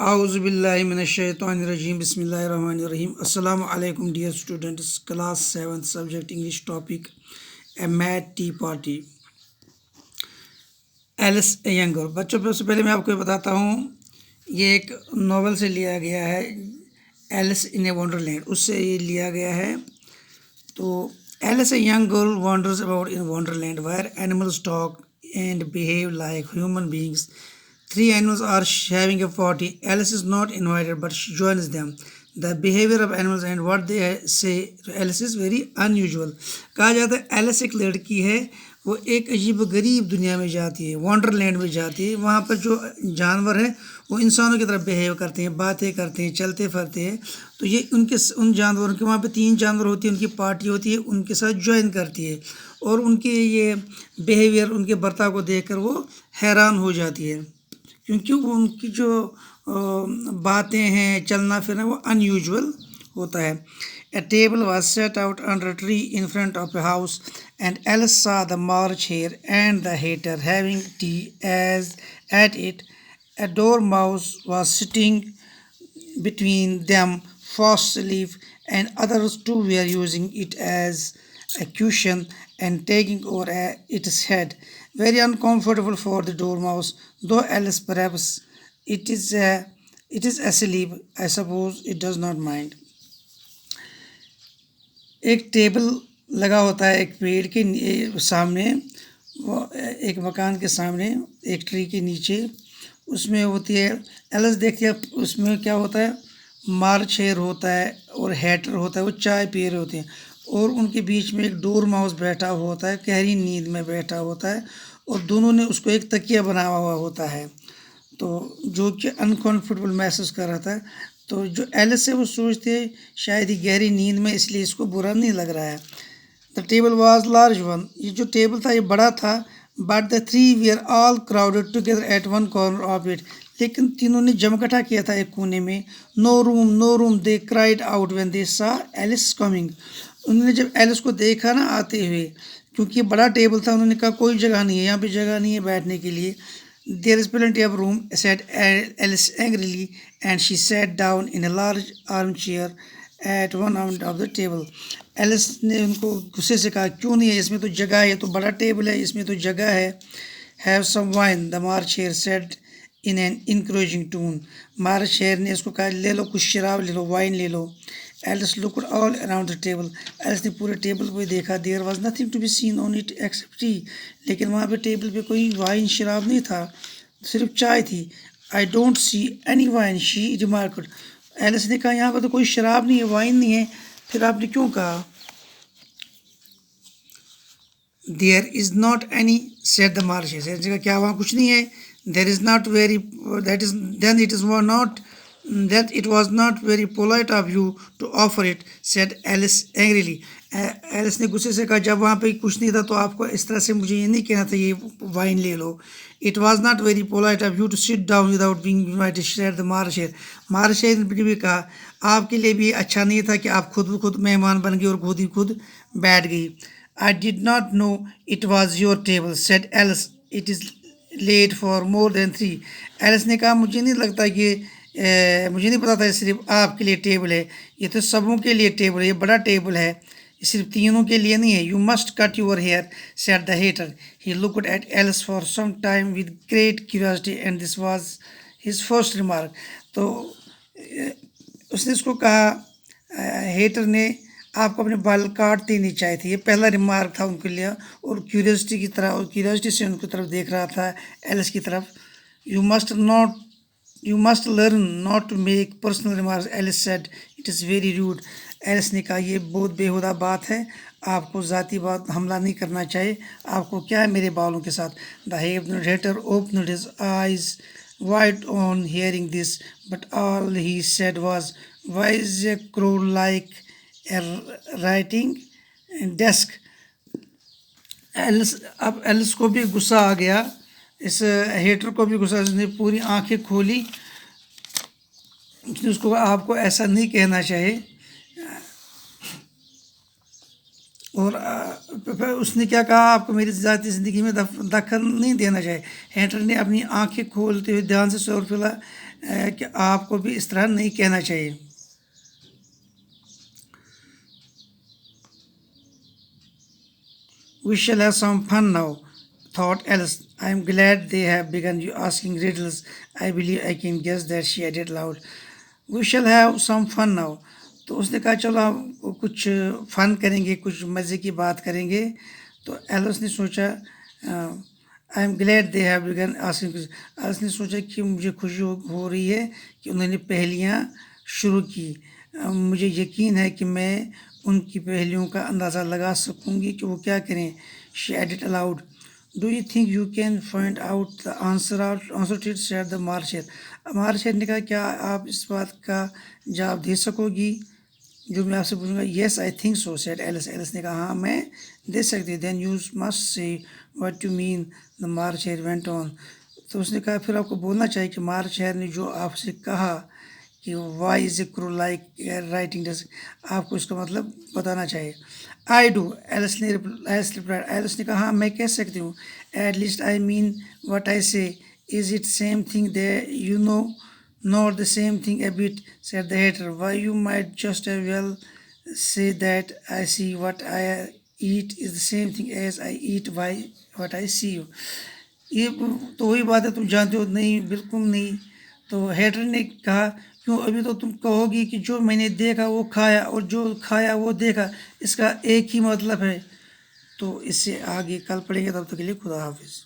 اعوذ باللہ من الشیطان الرجیم بسم اللہ الرحمن الرحیم السلام علیکم dear students class 7 subject English topic a mad tea party Alice a young girl. بچوں سے پہلے میں آپ کو یہ بتاتا ہوں، یہ ایک ناول سے لیا گیا ہے، Alice in a Wonderland, اس سے یہ لیا گیا ہے۔ تو Alice a young girl wanders about in Wonderland where animals talk and behave like human beings. Three animals are having a party. Alice is not invited, but she joins them. The behavior of animals and what they say to Alice is very unusual. کہا جاتا ہے else ایک لڑکی ہے، وہ ایک عجیب و غریب دنیا میں جاتی ہے، وانڈر لینڈ میں جاتی ہے۔ وہاں پر جو جانور ہیں وہ انسانوں کی طرح بیہیو کرتے ہیں، باتیں کرتے ہیں، چلتے پھرتے ہیں۔ تو یہ ان جانوروں کے وہاں پہ 3 جانور ہوتی ہیں، ان کی پارٹی ہوتی ہے، ان کے ساتھ جوائن کرتی ہے، اور ان کے یہ بیہیویئر، ان کے برتاؤ کو دیکھ کر وہ حیران ہو جاتی ہے، کیونکہ ان کی جو باتیں ہیں، چلنا پھرنا، وہ ان یوزول ہوتا ہے۔ A table was set out under tree in front of a house and Alice saw the March Hare and the Hatter having tea as at it. A dormouse was sitting between them fast asleep, and others too were using it as a cushion and taking over its head. Very uncomfortable for the dormouse, though Alice perhaps it is asleep. I suppose it does not mind. ایک table لگا ہوتا ہے ایک پیڑ کے سامنے، ایک مکان کے سامنے، ایک ٹری کے نیچے، اس میں ہوتی ہے ایلس دیکھتی ہے، اس میں کیا ہوتا ہے، مارچ ہیئر ہوتا ہے اور ہیٹر ہوتا ہے، وہ چائے پی رہے ہوتے ہیں، اور ان کے بیچ میں ایک ڈور ماؤس بیٹھا ہوا ہوتا ہے، گہری نیند میں بیٹھا ہوتا ہے، اور دونوں نے اس کو ایک تکیہ بنا ہوا ہوتا ہے، تو جو کہ انکمفرٹیبل محسوس کر رہا تھا۔ تو جو ایلس ہے وہ سوچتے شاید ہی گہری نیند میں، اس لیے اس کو برا نہیں لگ رہا ہے۔ The table was large one, یہ جو ٹیبل تھا یہ بڑا تھا، but the 3 were all crowded together at one corner of it، لیکن تینوں نے جم اکٹھا کیا تھا ایک کونے میں۔ نو روم نو روم they cried out when they saw Alice coming. انہوں نے جب ایلس کو دیکھا نا آتے ہوئے، کیونکہ یہ بڑا ٹیبل تھا، انہوں نے کہا کوئی جگہ نہیں ہے یہاں پہ، جگہ نہیں ہے بیٹھنے کے لیے۔ There is plenty of room, said Alice angrily, and she sat down in a large armchair at one end of the table. Alice نے ان کو غصے سے کہا کیوں نہیں ہے، اس میں تو جگہ ہے، تو بڑا ٹیبل ہے، اس میں تو جگہ ہے۔ Have some wine, the March Hare said in an encouraging tone. March Hare نے اس کو کہا لے لو کچھ شراب لے لو، وائن لے لو۔ Alice looked all around the table. Alice نے پورے ٹیبل پہ دیکھا۔ There was nothing to be seen on it except tea. لیکن وہاں پہ ٹیبل پہ کوئی وائن شراب نہیں تھا، صرف چائے تھی۔ I don't see any wine, she remarked. Alice نے کہا یہاں پہ تو کوئی شراب نہیں ہے، وائن نہیں ہے، پھر آپ نے کیوں کہا؟ There is not any, said the March Hare. کیا وہاں کچھ نہیں ہے؟ There is not very, then it is not, that it was not very polite of you to offer it, said Alice angrily. Alice نے غصے سے کہا جب وہاں پہ کچھ نہیں تھا تو آپ کو اس طرح سے مجھے یہ نہیں کہنا تھا یہ وائن لے لو۔ It was not very polite of you to sit down without being invited, said the March Hare. March Hare نے بھی کہا آپ کے لیے بھی اچھا نہیں تھا کہ آپ خود مہمان بن گئی اور خود بیٹھ گئی۔ I did not know it was your table, said Alice. It is late for more than 3. Else نے کہا مجھے نہیں لگتا کہ مجھے نہیں پتا تھا یہ صرف آپ کے لیے ٹیبل ہے، یہ تو سبوں کے لیے ٹیبل ہے، یہ بڑا ٹیبل ہے، یہ صرف تینوں کے لیے نہیں ہے۔ You must cut your hair, said the hater. He looked at Alice for some time with great curiosity, and this was his first remark. تو اس نے اس کو کہا، ہیٹر نے، آپ کو اپنے بال کاٹتے نہیں چاہے تھے، یہ پہلا ریمارک تھا ان کے لیے، اور کیوریوسٹی کی طرح، اور کیوریوسٹی سے ان کی طرف دیکھ رہا تھا ایلس کی طرف۔ You must learn not to make personal remarks, Alice said. It is very rude. Alice نے کہا یہ بہت بیہودہ بات ہے، آپ کو ذاتی بات حملہ نہیں کرنا چاہیے، آپ کو کیا ہے میرے بالوں کے ساتھ۔ The hater opened his eyes wide on hearing this, but all he said was, why is a crow like a writing desk? اب ایلس کو بھی غصہ آ گیا، اس ہیٹر کو بھی غصہ، اس نے پوری آنکھیں کھولی، اس نے اس کو آپ کو ایسا نہیں کہنا چاہیے۔ اور پھر اس نے کیا کہا آپ کو میری ذاتی زندگی میں دخل نہیں دینا چاہیے. ہیٹر نے اپنی آنکھیں کھولتے ہوئے دھیان سے سور پھیلا کہ آپ کو بھی اس طرح نہیں کہنا چاہیے. We shall have some fun now, thought Alice. I am glad they have begun asking riddles. I believe I can guess that, she added loud. We shall have some fun now. تو اس نے کہا چلو ہم کچھ فن کریں گے، کچھ مزے کی بات کریں گے. تو ایلس نے سوچا I am glad they have begun asking. Alice نے سوچا کہ مجھے خوشی ہو رہی ہے کہ انہوں نے پہلیاں شروع کی. مجھے یقین ہے کہ میں ان کی پہلیوں کا اندازہ لگا سکوں گی کہ وہ کیا کریں. She added aloud. Do you think you can find out the answer to it, said the marcher. مارشر نے کہا کیا آپ اس بات کا جواب دے سکو گی جو میں آپ سے پوچھوں گا. Yes, I think so, said Alice. Alice نے کہا ہاں میں دے سکتی. Then you must say what you mean, the marcher went on. تو اس نے کہا پھر آپ کو بولنا چاہیے کہ مارچر نے جو آپ سے کہا کہ وائی از اے کرو لائک رائٹنگ ڈز، آپ کو اس کا مطلب بتانا چاہیے. آئی ڈو، ایلس نے کہا ہاں میں کہہ سکتی ہوں. At least I mean what I say. Is it same thing they you know not the same thing a bit, said the hatter. Why, you might just as well say that I see what I eat is the same thing as I eat what I see you. یہ تو وہی بات ہے تم جانتے ہو. نہیں بالکل نہیں. تو ہیٹر نے کہا کیوں ابھی تو تم کہو گی کہ جو میں نے دیکھا وہ کھایا اور جو کھایا وہ دیکھا, اس کا ایک ہی مطلب ہے. تو اس سے آگے کل پڑھیں گے, تب تک کے لیے خدا حافظ.